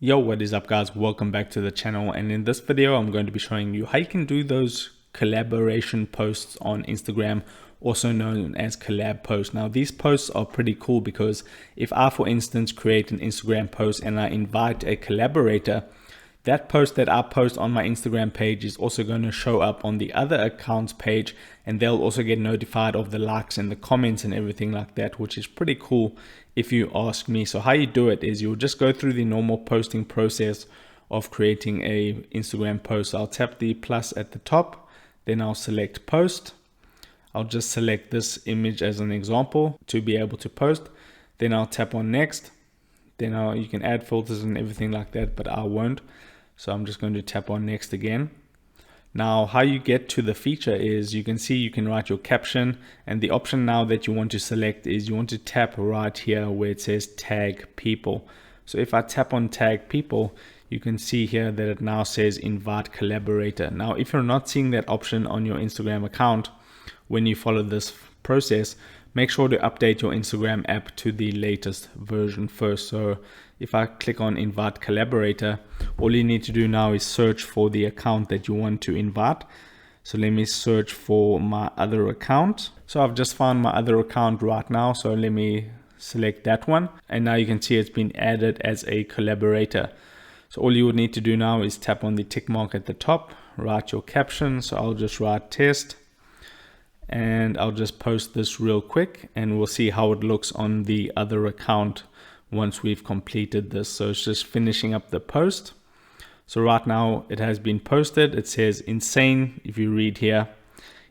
Yo, what is up guys? Welcome back to the channel, and in this video I'm going to be showing you how you can do those collaboration posts on Instagram, also known as collab posts. Now these posts are pretty cool because if I, for instance, create an Instagram post and I invite a collaborator, that post that I post on my Instagram page is also going to show up on the other account's page, and they'll also get notified of the likes and the comments and everything like that, which is pretty cool if you ask me. So how you do it is you'll just go through the normal posting process of creating a Instagram post. I'll tap the plus at the top, then I'll select post. I'll just select this image as an example to be able to post. Then I'll tap on next. Then you can add filters and everything like that, but I won't. So I'm just going to tap on next again. Now how you get to the feature is you can see you can write your caption, and the option now that you want to select is you want to tap right here where it says tag people. So if I tap on tag people, you can see here that it now says invite collaborator. Now if you're not seeing that option on your Instagram account when you follow this process, make sure to update your Instagram app to the latest version first. So if I click on invite collaborator, all you need to do now is search for the account that you want to invite. So let me search for my other account. So I've just found my other account right now. So let me select that one. And now you can see it's been added as a collaborator. So all you would need to do now is tap on the tick mark at the top, write your caption. So I'll just write test. And I'll just post this real quick and we'll see how it looks on the other account once we've completed this. So it's just finishing up the post. So right now it has been posted. It says insane. If you read here,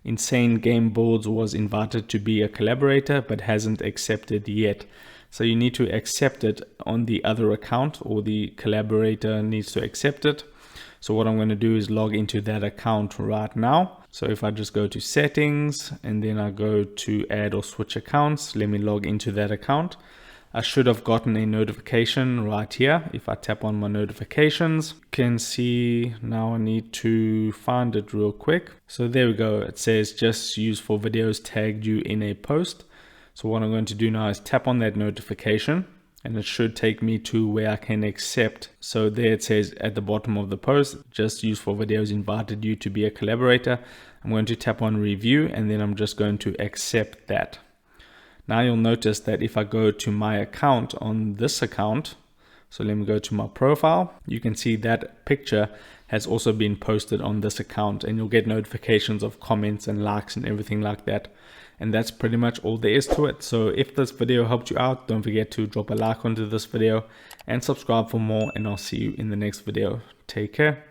insane game boards was invited to be a collaborator but hasn't accepted yet. So you need to accept it on the other account, or the collaborator needs to accept it. So what I'm going to do is log into that account right now. So if I just go to settings and then I go to add or switch accounts, let me log into that account. I should have gotten a notification right here. If I tap on my notifications, you can see now I need to find it real quick. So there we go. It says just used for videos tagged you in a post. So what I'm going to do now is tap on that notification, and it should take me to where I can accept. So there it says at the bottom of the post, just used for videos invited you to be a collaborator. I'm going to tap on review, and then I'm just going to accept that. Now you'll notice that if I go to my account on this account, so let me go to my profile, you can see that picture has also been posted on this account, and you'll get notifications of comments and likes and everything like that. And that's pretty much all there is to it. So if this video helped you out, don't forget to drop a like onto this video and subscribe for more, and I'll see you in the next video. Take care.